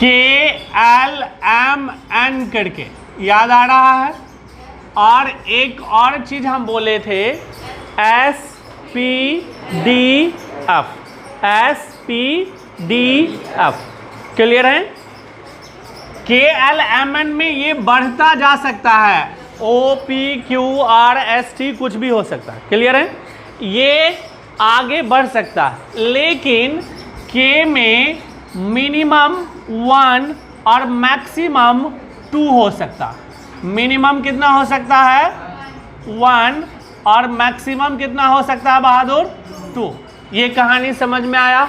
KLMN करके, याद आ रहा है। और एक और चीज हम बोले थे SPDF, SPDF, क्लियर है। KLMN में ये बढ़ता जा सकता है, OPQRST कुछ भी हो सकता है, क्लियर है। ये आगे बढ़ सकता है, लेकिन K में मिनिमम 1 और मैक्सिमम 2 हो सकता है। मिनिमम कितना हो सकता है 1 और मैक्सिमम कितना हो सकता है बहादुर 2। ये कहानी समझ में आया।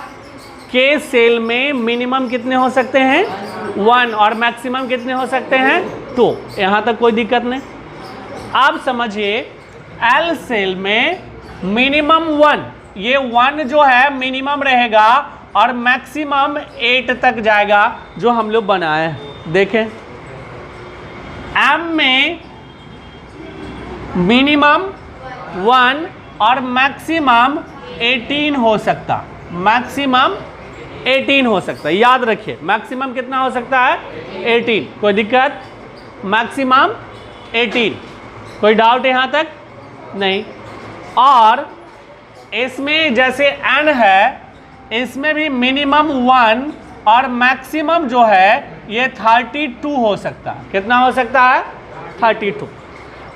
के सेल में मिनिमम कितने हो सकते हैं 1 और मैक्सिमम कितने हो सकते हैं 2। यहाँ तक कोई दिक्कत नहीं। अब समझिए एल सेल में मिनिमम 1, ये 1 जो है मिनिमम रहेगा और मैक्सिमम 8 तक जाएगा जो हम लोग बनाए हैं। देखें एम में मिनिमम 1 और मैक्सिमम 18 हो सकता, मैक्सिमम 18 हो सकता है। याद रखिए मैक्सिमम कितना हो सकता है 18, कोई दिक्कत। मैक्सिमम 18, कोई डाउट यहाँ तक नहीं। और इसमें जैसे एन है, इसमें भी मिनिमम 1 और मैक्सिमम जो है ये 32 हो सकता है। कितना हो सकता है 32।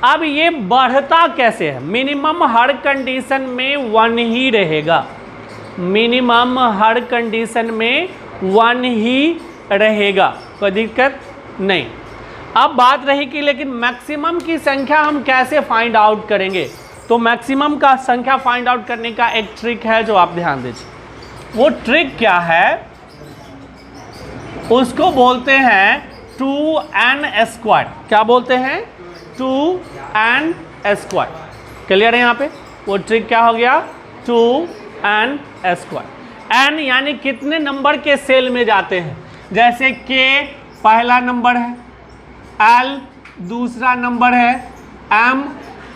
अब ये बढ़ता कैसे है, मिनिमम हर कंडीशन में 1 ही रहेगा, मिनिमम हर कंडीशन में 1 ही रहेगा, कोई दिक्कत नहीं। अब बात रही कि लेकिन मैक्सिमम की संख्या हम कैसे फाइंड आउट करेंगे। तो मैक्सिमम का संख्या फाइंड आउट करने का एक ट्रिक है जो आप ध्यान दीजिए। वो ट्रिक क्या है, उसको बोलते हैं 2n²। क्या बोलते हैं 2n²। क्लियर है यहाँ पे। वो ट्रिक क्या हो गया 2n²। n यानी कितने नंबर के सेल में जाते हैं। जैसे k पहला नंबर है, l दूसरा नंबर है, m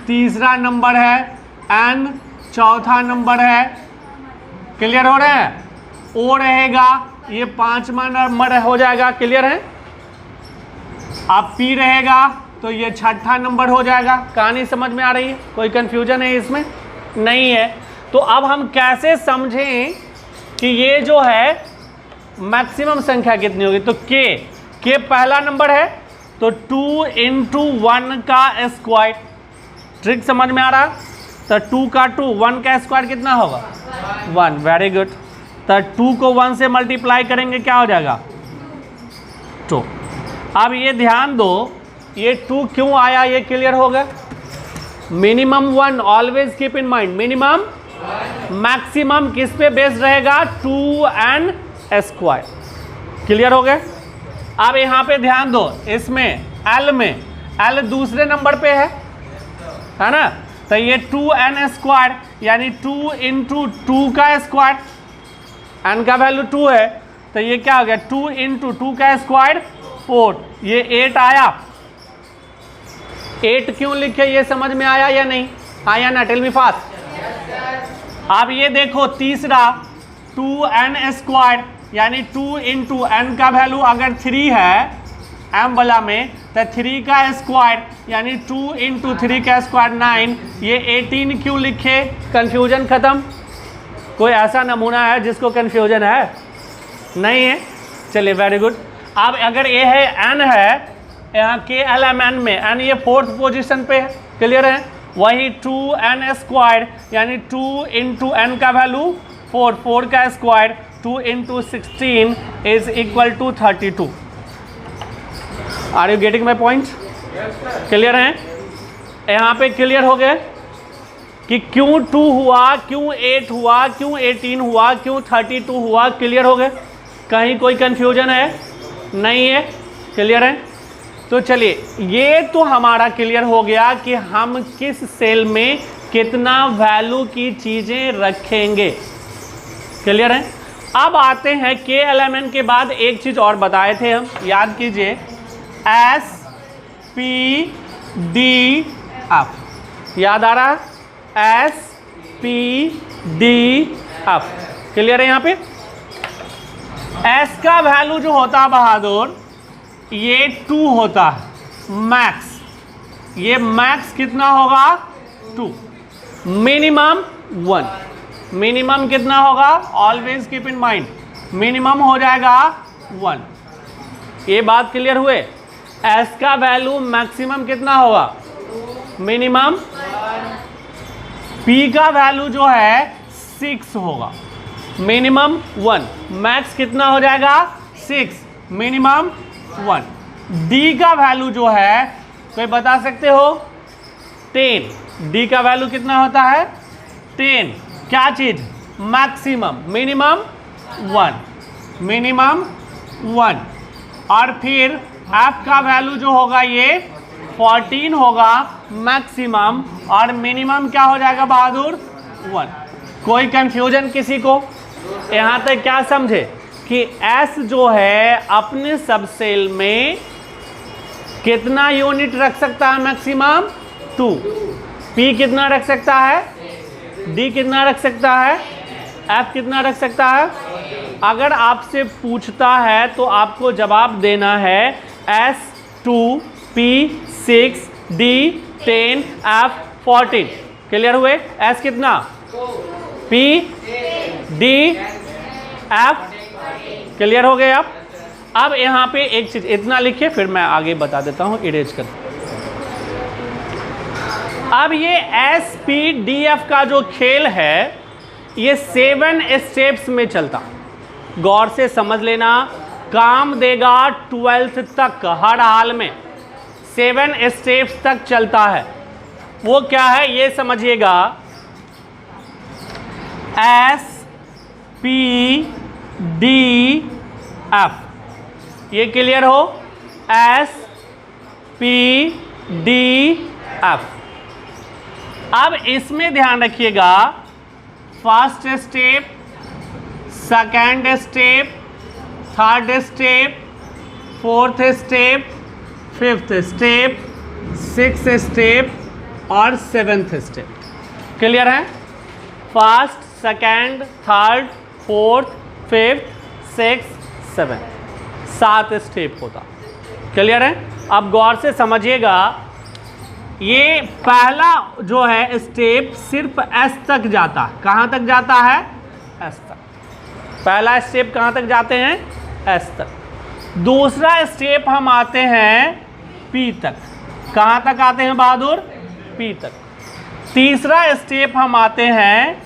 तीसरा नंबर है, n चौथा नंबर है। क्लियर हो रहा है। ओ रहेगा, ये 5वां नंबर हो जाएगा, क्लियर है। अब p रहेगा तो ये 6ठा नंबर हो जाएगा। कहानी समझ में आ रही है, कोई कंफ्यूजन है इसमें नहीं है। तो अब हम कैसे समझें कि ये जो है मैक्सिमम संख्या कितनी होगी। तो k पहला नंबर है तो 2 × 1 का स्क्वायर। ट्रिक समझ में आ रहा। तो 2 का 2, 1 का स्क्वायर कितना होगा 1। Very good. तो 2 को 1 से मल्टीप्लाई करेंगे क्या हो जाएगा 2। अब ये ध्यान दो, ये 2 क्यों आया ये क्लियर हो गया। Minimum 1, always keep in mind minimum. Maximum किस पे बेस्ड रहेगा 2n²। क्लियर हो गया। अब यहाँ पे ध्यान दो, इसमें l में l दूसरे नंबर पे है ना। तो ये 2n² यानी 2 × 2 का स्क्वायर, n का वैल्यू 2 है तो ये क्या हो गया 2 × 2 का स्क्वायर 4। ये 8 आया। 8 क्यों लिखे ये समझ में आया या नहीं आया ना, टेल मी फास्ट। अब ये देखो तीसरा 2n² यानी 2 × n का वैल्यू अगर 3 है m वाला में तो 3 का स्क्वायर यानी 2 × 3 का स्क्वायर 9। ये 18 क्यों लिखे, कंफ्यूजन खत्म। कोई ऐसा नमूना है जिसको कंफ्यूजन है नहीं है। चलिए वेरी गुड। अब अगर ये है n है, यहाँ KLMN में n ये 4th पोजीशन पे है, क्लियर है। वही 2n² यानी 2 × n का वैल्यू 4, 4 का square 2 × 16 is equal to 32। Are you getting my point. Clear है। यहाँ पे क्लियर हो गए कि क्यों 2 हुआ, क्यों 8 हुआ, क्यों 18 हुआ, क्यों 32 हुआ। क्लियर हो गए। कहीं कोई कंफ्यूजन है नहीं है, क्लियर है। तो चलिए ये तो हमारा क्लियर हो गया कि हम किस सेल में कितना वैल्यू की चीज़ें रखेंगे। क्लियर है। अब आते हैं KLMN के बाद एक चीज़ और बताए थे हम, याद कीजिए SPDF। याद आ रहा है SPDF। क्लियर है यहाँ पे। एस का वैल्यू जो होता है बहादुर, ये 2 होता है मैक्स। ये मैक्स कितना होगा? 2। मिनिमम 1। मिनिमम कितना होगा? Always keep in mind, minimum हो जाएगा 1। ये बात क्लियर हुए? एस का वैल्यू मैक्सिमम कितना होगा? मिनिमम। पी का वैल्यू जो है 6 होगा, मिनिमम 1। मैक्स कितना हो जाएगा? 6, मिनिमम 1। डी का वैल्यू जो है कोई बता सकते हो? 10। डी का वैल्यू कितना होता है? 10। क्या चीज? मैक्सिमम। Minimum 1, minimum 1। और फिर एफ का वैल्यू जो होगा ये 14 होगा मैक्सिमम, और मिनिमम क्या हो जाएगा बहादुर? 1। कोई कंफ्यूजन किसी को? यहाँ तक क्या समझे कि एस जो है अपने सब सेल में कितना यूनिट रख सकता है? मैक्सिमम 2। पी कितना रख सकता है? डी कितना रख सकता है? एफ कितना रख सकता है? अगर आपसे पूछता है तो आपको जवाब देना है S 2, P 6, D 10, F 14। Clear हुए? एस कितना? P, D, F. क्लियर हो गए आप? अब यहाँ पे एक चीज इतना लिखिए, फिर मैं आगे बता देता हूँ इरेज कर। अब ये एस पी डी एफ का जो खेल है ये 7 स्टेप्स में चलता। गौर से समझ लेना, काम देगा 12th तक, हर हाल में 7 स्टेप्स तक चलता है। वो क्या है ये समझिएगा। एस पी डी एफ, ये क्लियर हो? S P D F. अब इसमें ध्यान रखिएगा, first step, second step, third step, fourth step, fifth step, sixth step और सेवेंथ स्टेप। क्लियर है? First, second, third, fourth, fifth, sixth, seventh, 7 step होता। Clear है? अब गौर से समझिएगा, ये पहला जो है स्टेप सिर्फ एस तक जाता है। कहाँ तक जाता है? एस तक। पहला स्टेप कहाँ तक जाते हैं? एस तक। दूसरा स्टेप हम आते हैं पी तक। कहाँ तक आते हैं बहादुर? पी तक। तीसरा स्टेप हम आते हैं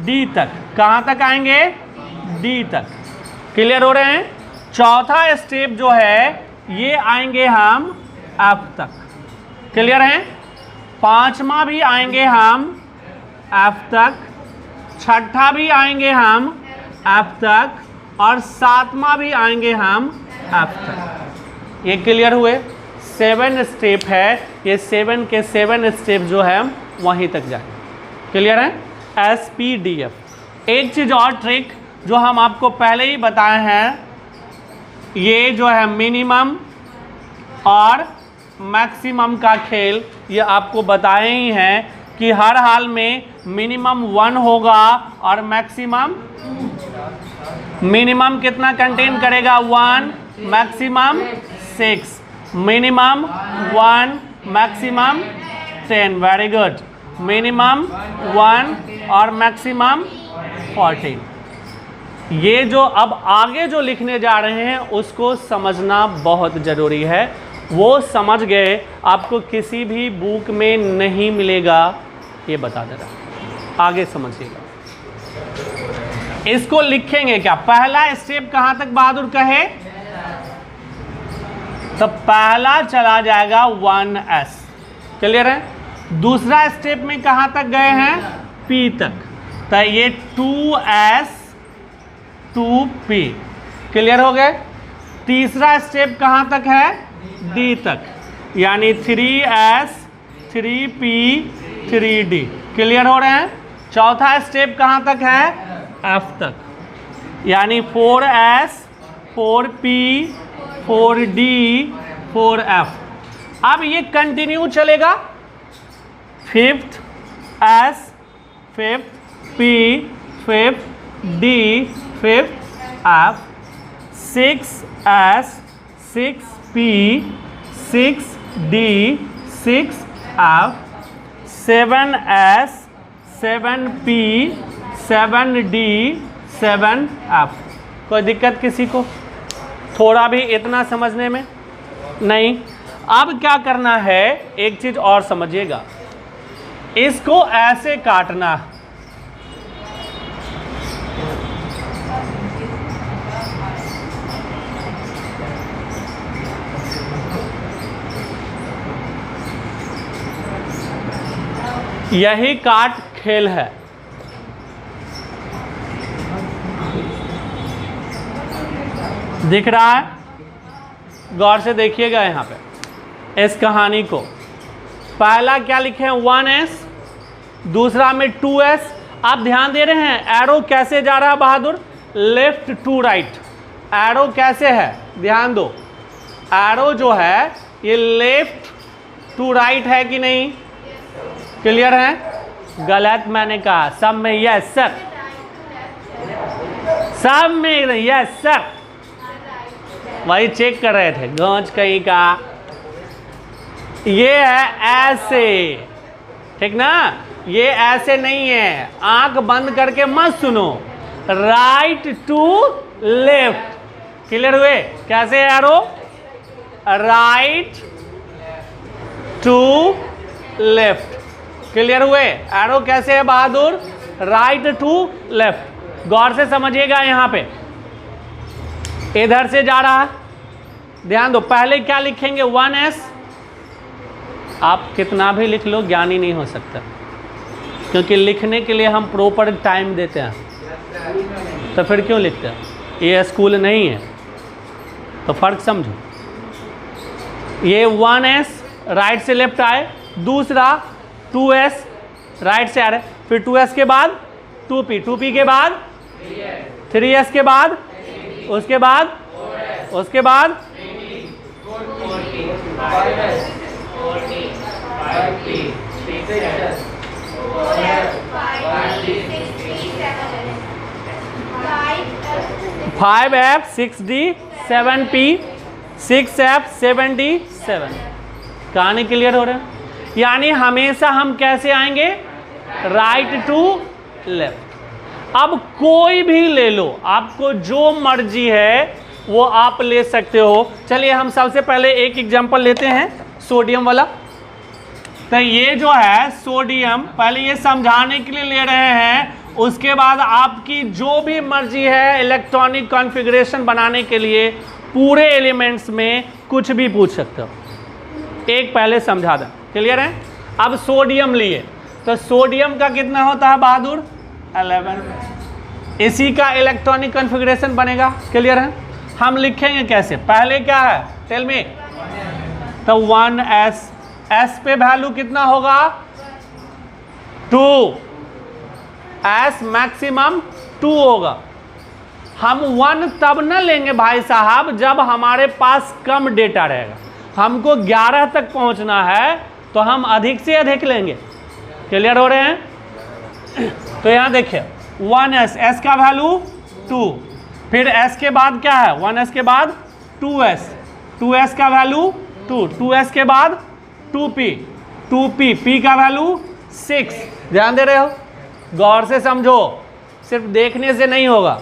डी तक। कहाँ तक आएंगे? डी तक। क्लियर हो रहे हैं? चौथा स्टेप जो है ये आएंगे हम एफ तक। क्लियर है? पांचवा भी आएंगे हम एफ तक, छठा भी आएंगे हम एफ तक, और सातवां भी आएंगे हम एफ तक। ये क्लियर हुए? 7 स्टेप है, ये 7 के 7 स्टेप जो है हम वहीं तक जाएंगे। क्लियर है? S P D F. एक चीज़ और ट्रिक जो हम आपको पहले ही बताए हैं, ये जो है मिनिमम और मैक्सिमम का खेल, ये आपको बताए ही हैं कि हर हाल में मिनिमम 1 होगा और मैक्सिमम, मिनिमम कितना कंटेन करेगा? 1, maximum 6, minimum 1, maximum 10। Very good. Minimum 1 और मैक्सिमम 14। ये जो अब आगे जो लिखने जा रहे हैं उसको समझना बहुत ज़रूरी है। वो समझ गए आपको किसी भी बुक में नहीं मिलेगा, ये बता दे रहा। आगे समझिएगा, इसको लिखेंगे क्या? पहला स्टेप कहां तक बहादुर कहे? तो पहला चला जाएगा 1S। क्लियर है? दूसरा स्टेप में कहां तक गए हैं? P तक। तो ये 2S 2P। क्लियर हो गए? तीसरा स्टेप कहां तक है? D तक, यानी 3S 3P 3D। क्लियर हो रहे हैं? चौथा स्टेप कहां तक है? F तक, यानी 4S 4P 4D 4F। अब ये कंटिन्यू चलेगा। 5th S 5th P 5th D 5th F 6s 6p 6d 6f 7s 7p 7d 7f। कोई दिक्कत किसी को? थोड़ा भी इतना समझने में नहीं। अब क्या करना है, एक चीज और समझिएगा, इसको ऐसे काटना है। यही काट खेल है। दिख रहा है? गौर से देखिएगा यहाँ पे इस कहानी को। पहला क्या लिखे हैं 1s, दूसरा में 2s। आप ध्यान दे रहे हैं एरो कैसे जा रहा है बहादुर? Left to right. एरो कैसे है? ध्यान दो, एरो जो है ये लेफ्ट टू राइट है कि नहीं? क्लियर है? गलत मैंने कहा, सब में यस सर, सब में यस सर। वही चेक कर रहे थे, गौच कहीं का। ये है ऐसे, ठीक ना? ये ऐसे नहीं है, आंख बंद करके मत सुनो। Right to left. क्लियर हुए? कैसे है arrow? Right to left. Clear हुए? एरो कैसे है बहादुर? Right to left. गौर से समझिएगा, यहां पे इधर से जा रहा है। ध्यान दो, पहले क्या लिखेंगे 1s। आप कितना भी लिख लो ज्ञानी नहीं हो सकता, क्योंकि लिखने के लिए हम प्रॉपर टाइम देते हैं। तो फिर क्यों लिखते हैं? ये स्कूल नहीं है, तो फर्क समझो। ये 1s राइट से लेफ्ट आए, दूसरा 2s राइट से आ रहे, फिर 2s के बाद 2p, 2p के बाद 3s के बाद, उसके बाद, उसके बाद 5f 6d 7p 6f 7d 7। कहानी क्लियर हो रहा है? यानी हमेशा हम कैसे आएंगे? Right to left. अब कोई भी ले लो, आपको जो मर्जी है वो आप ले सकते हो। चलिए हम सबसे पहले एक एग्जांपल लेते हैं, सोडियम वाला। तो ये जो है सोडियम, पहले ये समझाने के लिए ले रहे हैं, उसके बाद आपकी जो भी मर्जी है इलेक्ट्रॉनिक कॉन्फ़िगरेशन बनाने के लिए पूरे एलिमेंट्स में कुछ भी पूछ सकते हो। एक पहले समझा दें, क्लियर है? अब सोडियम लिए, तो सोडियम का कितना होता है बहादुर? 11। इसी का इलेक्ट्रॉनिक कॉन्फ़िगरेशन बनेगा। क्लियर है? हम लिखेंगे कैसे? पहले क्या है टेल मी? तो 1s, s पे वैल्यू कितना होगा? 2। s मैक्सिमम 2 होगा। हम 1 तब न लेंगे भाई साहब जब हमारे पास कम डेटा रहेगा। हमको 11 तक पहुंचना है तो हम अधिक से अधिक लेंगे। क्लियर हो रहे हैं? तो यहां देखिए 1s, s का वैल्यू 2, फिर s के बाद क्या है? 1s के बाद 2s, 2s का वैल्यू 2, 2s के बाद 2p, 2p, p का वैल्यू 6। ध्यान दे रहे हो? गौर से समझो, सिर्फ देखने से नहीं होगा।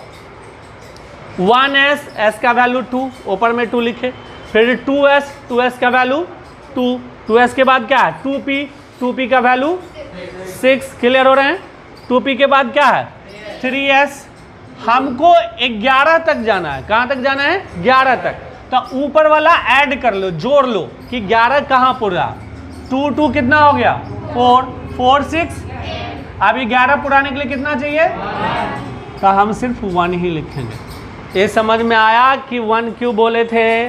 1s, s का वैल्यू 2, ऊपर में 2 लिखे, फिर 2s, 2s का वैल्यू 2, 2s के बाद क्या है? 2p, 2p का वैल्यू 6। क्लियर हो रहे हैं? 2p के बाद क्या है? 3s। हमको 11 तक जाना है। कहाँ तक जाना है? 11 तक। तो ऊपर वाला ऐड कर लो, जोड़ लो कि 11 कहाँ पूरा? 2 2 कितना हो गया? 4 4 6। अभी 11 पुराने के लिए कितना चाहिए? तो हम सिर्फ 1 ही लिखेंगे। ये समझ में आया कि 1 क्यों बोले थे?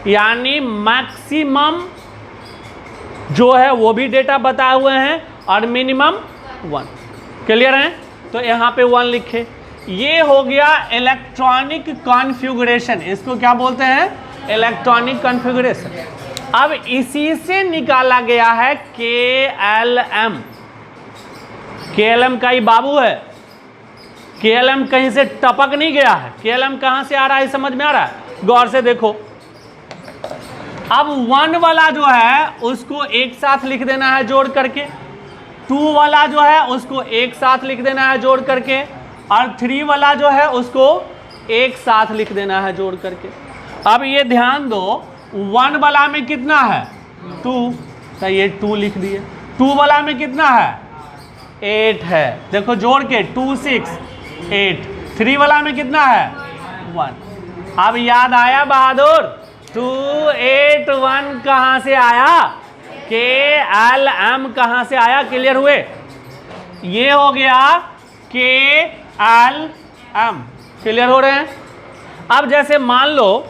यानी मैक्सिमम जो है वो भी डेटा बताए हुए हैं और मिनिमम 1। क्लियर है? तो यहाँ पे 1 लिखे। ये हो गया इलेक्ट्रॉनिक कॉन्फ़िगरेशन। इसको क्या बोलते हैं? Electronic configuration. अब इसी से निकाला गया है KLM। KLM का ही बाबू है। KLM कहीं से टपक नहीं गया है, KLM कहां से आ रहा है समझ में आ रहा है, गौर से देखो। अब 1 वाला जो है उसको एक साथ लिख देना है जोड़ करके, 2 वाला जो है उसको एक साथ लिख देना है जोड़ करके, और 3 वाला जो है उसको एक साथ लिख देना है जोड़ करके। अब ये ध्यान दो, 1 वाला में कितना है 2, तो ये 2 लिख दिए। 2 वाला में कितना है 8 है, देखो जोड़ के 2 6 8। 3 वाला में कितना है 1। अब याद आया बहादुर, 2 8 1 कहाँ से आया, KLM कहाँ से आया, क्लियर हुए। ये हो गया KLM, क्लियर हो रहे हैं। अब जैसे मान लो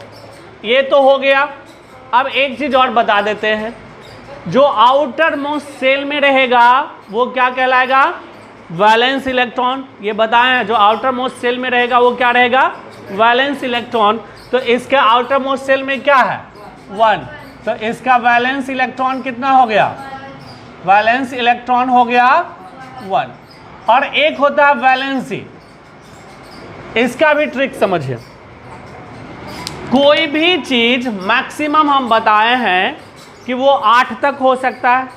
ये तो हो गया, अब एक चीज और बता देते हैं, जो आउटर मोस्ट सेल में रहेगा वो क्या कहलाएगा, वैलेंस इलेक्ट्रॉन। ये बताएं हैं, जो आउटर मोस्ट सेल में रहेगा वो क्या रहेगा, वैलेंस इलेक्ट्रॉन। तो इसका आउटर मोस्ट सेल में क्या है 1, तो इसका वैलेंस इलेक्ट्रॉन कितना हो गया, वैलेंस इलेक्ट्रॉन हो गया 1। और एक होता है वैलेंसी, इसका भी ट्रिक समझिए। कोई भी चीज मैक्सिमम हम बताए हैं कि वो 8 तक हो सकता है,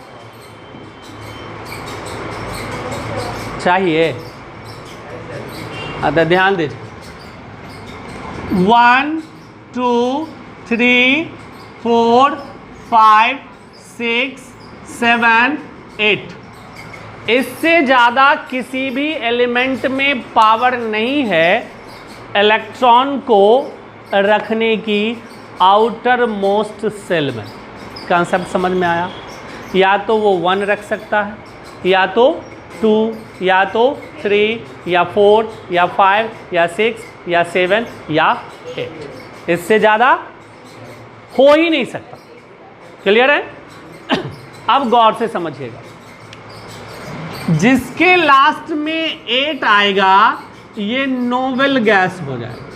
चाहिए अच्छा ध्यान दीजिए। 1 2 3 4 5 6 7 8, इससे ज़्यादा किसी भी एलिमेंट में पावर नहीं है इलेक्ट्रॉन को रखने की आउटर मोस्ट सेल में। कॉन्सेप्ट समझ में आया। या तो वो 1 रख सकता है, या तो 2, या तो 3, या 4, या 5, या 6, या 7, या 8, इससे ज़्यादा हो ही नहीं सकता। क्लियर है। अब गौर से समझिएगा, जिसके लास्ट में 8 आएगा ये नोबेल गैस हो जाएगा।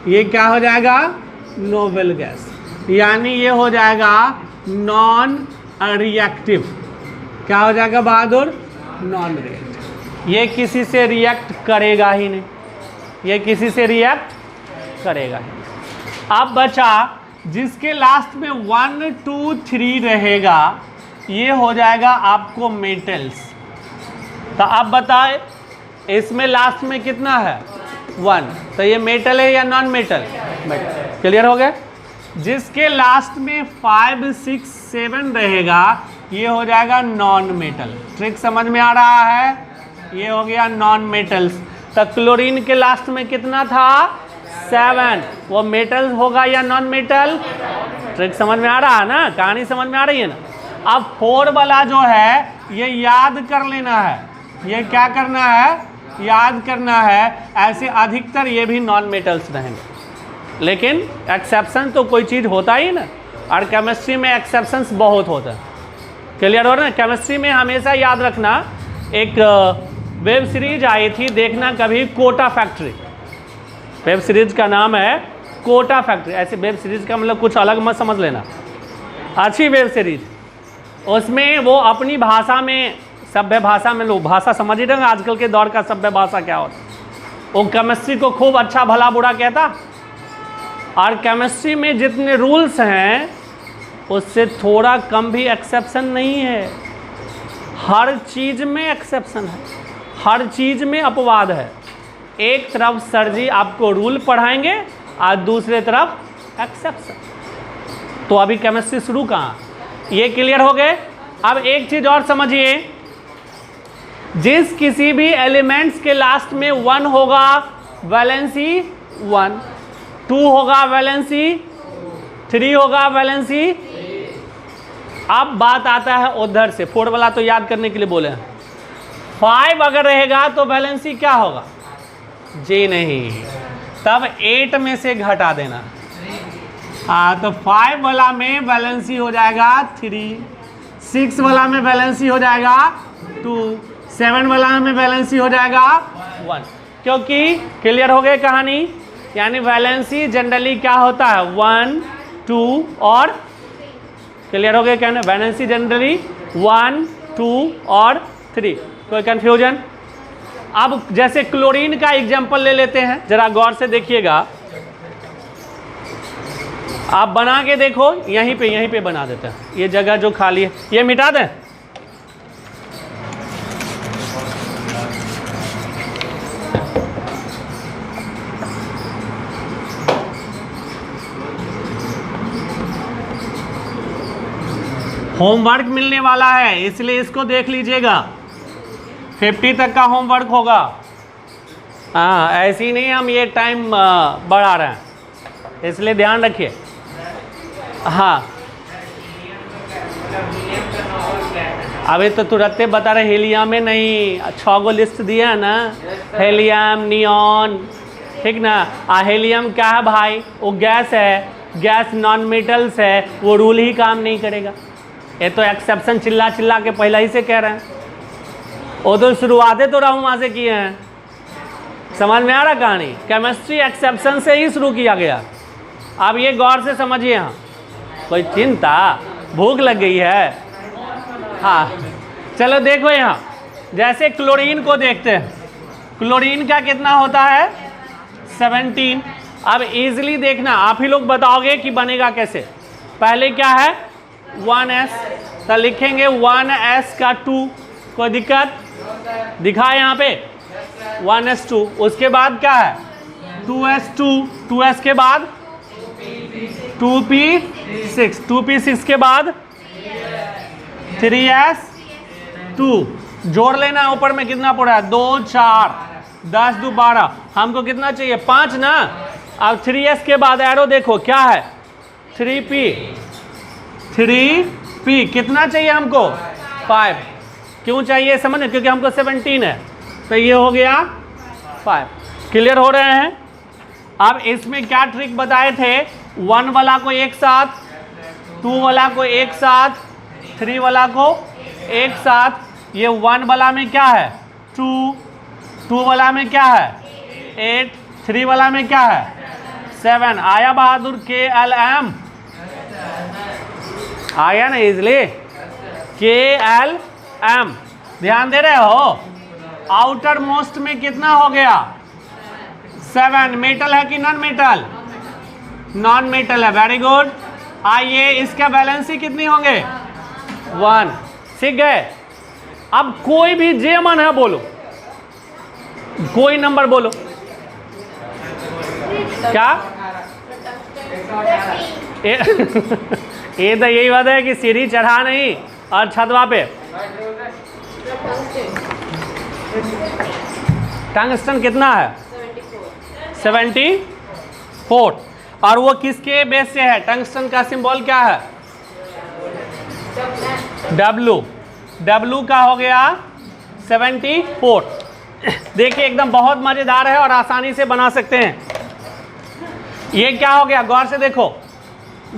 ये क्या हो जाएगा, नोबेल गैस, यानी ये हो जाएगा नॉन रिएक्टिव। क्या हो जाएगा बहादुर, नॉन रिएक्टिव। ये किसी से रिएक्ट करेगा ही नहीं, ये किसी से रिएक्ट करेगा ही नहीं। अब बचा जिसके लास्ट में 1 2 3 रहेगा, ये हो जाएगा आपको मेटल्स। तो आप बताए इसमें लास्ट में कितना है 1, तो ये मेटल है या नॉन मेटल, मेटल। क्लियर हो गया। जिसके लास्ट में 5 6 7 रहेगा, ये हो जाएगा नॉन मेटल। ट्रिक समझ में आ रहा है, ये हो गया नॉन मेटल्स। तो क्लोरीन के लास्ट में कितना था 7, वो मेटल होगा या नॉन मेटल। ट्रिक समझ में आ रहा है ना, कहानी समझ में आ रही है ना। अब 4 वाला जो है ये याद कर लेना है, ये क्या करना है, याद करना है। ऐसे अधिकतर ये भी नॉन मेटल्स रहेंगे, लेकिन एक्सेप्शन तो कोई चीज़ होता ही ना, और केमिस्ट्री में एक्सेप्शंस बहुत होता है। क्लियर हो रहा है। केमिस्ट्री में हमेशा याद रखना, एक वेब सीरीज आई थी, देखना कभी, कोटा फैक्ट्री। वेब सीरीज का नाम है कोटा फैक्ट्री। ऐसे वेब सीरीज का मतलब कुछ अलग मत समझ लेना, अच्छी वेब सीरीज। उसमें वो अपनी भाषा में, सभ्य भाषा में, लोग भाषा समझ ही रहे आजकल के दौर का सभ्य भाषा क्या होता, वो केमिस्ट्री को खूब अच्छा भला बुरा कहता। और केमिस्ट्री में जितने रूल्स हैं उससे थोड़ा कम भी एक्सेप्शन नहीं है। हर चीज़ में एक्सेप्शन है, हर चीज़ में अपवाद है। एक तरफ सर जी आपको रूल पढ़ाएंगे और दूसरे तरफ एक्सेप्शन। तो अभी केमिस्ट्री शुरू कहाँ, ये क्लियर हो गए। अब एक चीज़ और समझिए, जिस किसी भी एलिमेंट्स के लास्ट में 1 होगा वैलेंसी 1, 2 होगा वैलेंसी 3 होगा वैलेंसी। अब बात आता है उधर से, 4 वाला तो याद करने के लिए बोले हैं। 5 अगर रहेगा तो वैलेंसी क्या होगा, जी नहीं, तब 8 में से घटा देना। हाँ, तो 5 वाला में वैलेंसी हो जाएगा 3, 6 वाला में वैलेंसी हो जाएगा 2, 7 वाला में वैलेंसी हो जाएगा 1। क्योंकि क्लियर हो गए कहानी, यानी वैलेंसी जनरली क्या होता है 1 2 और, क्लियर हो गए कहना, वैलेंसी जनरली 1 2 और 3। कोई कंफ्यूजन, अब जैसे क्लोरीन का एग्जाम्पल ले लेते हैं, जरा गौर से देखिएगा, आप बना के देखो, यहीं पे बना देते हैं, ये जगह जो खाली है ये मिटा दें। होमवर्क मिलने वाला है इसलिए इसको देख लीजिएगा, 50 तक का होमवर्क होगा। हाँ, ऐसे ही नहीं हम ये टाइम बढ़ा रहे हैं, इसलिए ध्यान रखिए। हाँ, अभी तो तुरंत बता रहे, हीलियम में नहीं, 6 गो लिस्ट दिया है ना, हीलियम, नियॉन, ठीक ना। हीलियम क्या है भाई, वो गैस है, गैस नॉन मेटल्स है, वो रूल ही काम नहीं करेगा। ये तो एक्सेप्शन चिल्ला चिल्ला के पहले ही से कह रहे हैं, वो तो शुरुआतें तो राहु वहाँ से किए हैं। समझ में आ रहा कहानी, केमिस्ट्री एक्सेप्शन से ही शुरू किया गया। अब ये गौर से समझिए, यहाँ कोई चिंता, भूख लग गई है। हाँ चलो देखो, यहाँ जैसे क्लोरीन को देखते हैं, क्लोरीन का कितना होता है 17। अब इजीली देखना, आप ही लोग बताओगे कि बनेगा कैसे। पहले क्या है 1s, तो लिखेंगे 1s का 2, कोई दिक्कत दिखा यहाँ पे 1s2। उसके बाद क्या है 2s2, 2s के बाद 2p6, 2p6 के बाद 3s2, जोड़ लेना ऊपर में कितना पड़ा है 2 4 10 2 12, हमको कितना चाहिए 5 ना। अब 3s के बाद एरो देखो क्या है 3p कितना चाहिए हमको 5, क्यों चाहिए समझ, क्योंकि हमको 17 है, तो ये हो गया 5। क्लियर हो रहे हैं। अब इसमें क्या ट्रिक बताए थे, 1 वाला को एक साथ, 2 वाला को एक साथ, 3 वाला को एक साथ। ये 1 वाला में क्या है 2, 2 वाला में क्या है 8, 3 वाला में क्या है 7। आया बहादुर KLM, आया ना इजली KLM, ध्यान दे रहे हो। आउटर मोस्ट में कितना हो गया 7, मेटल है कि नॉन मेटल, नॉन मेटल है, वेरी गुड। आइए इसका बैलेंस ही कितनी होंगे 1, सीख गए। अब कोई भी जे मन है बोलो, कोई नंबर बोलो, क्या ये तो यही बात है कि सीढ़ी चढ़ा नहीं और छतवा पे। टंगस्टन कितना है 74, और वो किसके बेस से है, टंगस्टन का सिंबल क्या है W, W का हो गया 74। देखिए एकदम बहुत मजेदार है और आसानी से बना सकते हैं। ये क्या हो गया गौर से देखो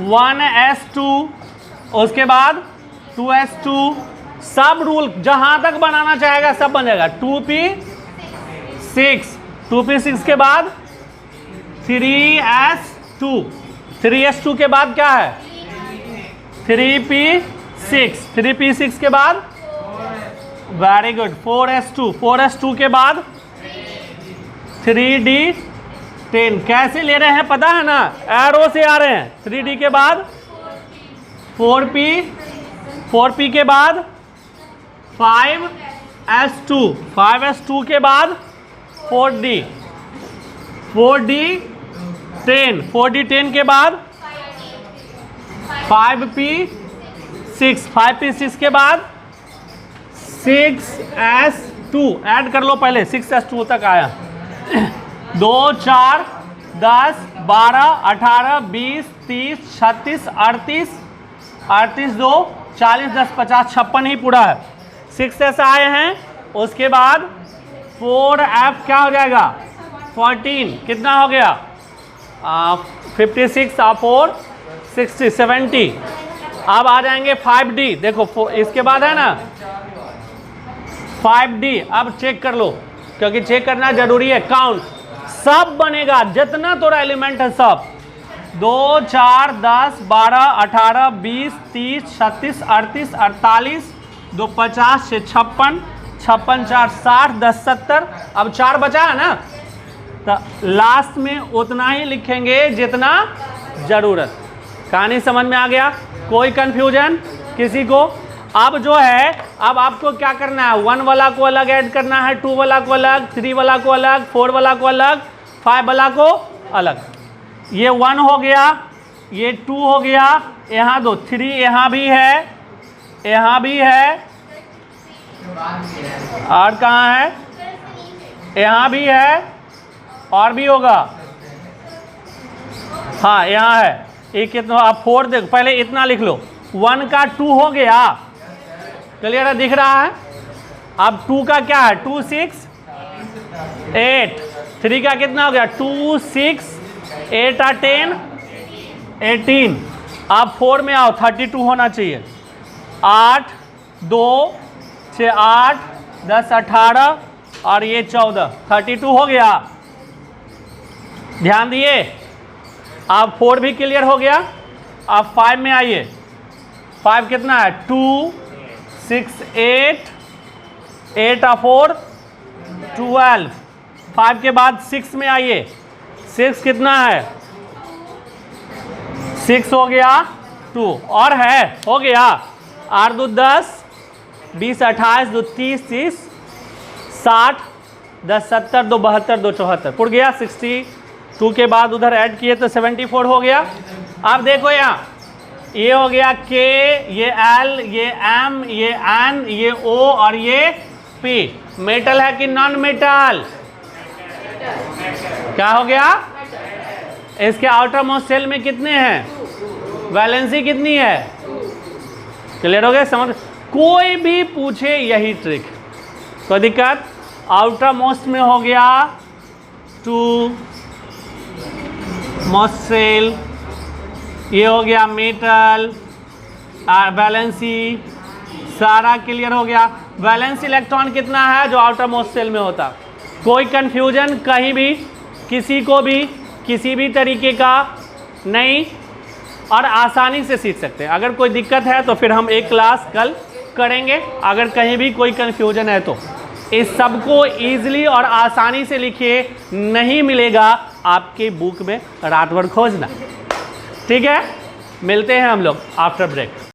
1s2, उसके बाद 2s2, सब रूल जहां तक बनाना चाहेगा सब बन जाएगा। 2p6, 2p6 के बाद 3s2, 3s2 के बाद क्या है 3p6, 3p6 के बाद वेरी गुड 4s2, 4s2 के बाद 3d10। कैसे ले रहे हैं पता है ना, एरो से आ रहे हैं। 3d के बाद 4p, 4p के बाद 5s2, 5s2 के बाद 4d, 4d10, 4d10 के बाद 5p6, 5p6 के बाद 6s2, ऐड कर लो पहले 6s2 तक आया 2 4 10 12 18 20 30 36 38 38 2 40 10 50 56 ही पूरा है। 6s आए हैं, उसके बाद 4f क्या हो जाएगा 14, कितना हो गया 56 और 4 60 70। अब आ जाएंगे 5d, देखो इसके बाद है ना 5d। अब चेक कर लो क्योंकि चेक करना जरूरी है। काउंट सब बनेगा, जितना थोड़ा एलिमेंट है सब, 2 4 10 12 18 20 30 36 38 48 2 50 6 56 56 4 60, 10 70, अब 4 बचा है ना, तो लास्ट में उतना ही लिखेंगे जितना जरूरत। कहानी समझ में आ गया? कोई कंफ्यूजन किसी को? अब जो है, अब आपको क्या करना है, 1 वाला को अलग ऐड करना है, 2 वाला को अलग, 3 वाला को अलग, 4 वाला को अलग, 5 वाला को अलग। ये 1 हो गया, ये 2 हो गया, यहाँ दो 3 यहाँ भी है, यहाँ भी है, और कहाँ है, यहाँ भी है, और भी होगा, हाँ यहाँ है। ये कितना, आप 4 देखो, पहले इतना लिख लो, 1 का 2 हो गया, क्लियर दिख रहा है? अब 2 का क्या है, 2 6 8, 3 का कितना हो गया, 2 6 8 और 10 18। अब 4 में आओ, 32 होना चाहिए, 8 2 6 8 10 18 और ये 14, 32 हो गया। ध्यान दिए? अब 4 भी क्लियर हो गया। अब 5 में आइए, 5 कितना है, 2 6 8 8 और 4 12। 5 के बाद 6 में आइए, 6 कितना है, 6 हो गया, 2 और है, हो गया, 8 2 10 20 28 2 30 30 60 10 70 2 72 2 74 पुर गया। 62 के बाद उधर ऐड किए तो 74 हो गया। अब देखो यहाँ, ये हो गया के, ये एल, ये एम, ये एन, ये ओ और ये पी। मेटल है कि नॉन मेटल? क्या हो गया? इसके आउटर मोस्ट सेल में कितने हैं, वैलेंसी कितनी है? क्लियर हो गया? समझ? कोई भी पूछे यही ट्रिक, कोई दिक्कत? आउटर मोस्ट में हो गया 2 मोस्ट सेल, ये हो गया मेटल, वैलेंसी सारा क्लियर हो गया। वैलेंस इलेक्ट्रॉन कितना है जो आउटर मोस्ट सेल में होता? कोई कंफ्यूजन कहीं भी, किसी को भी, किसी भी तरीके का नहीं, और आसानी से सीख सकते हैं। अगर कोई दिक्कत है तो फिर हम एक क्लास कल करेंगे। अगर कहीं भी कोई कंफ्यूजन है तो इस सबको ईजिली और आसानी से लिखिए, नहीं मिलेगा आपके बुक में, रात भर खोजना। ठीक है? मिलते हैं हम लोग आफ्टर ब्रेक।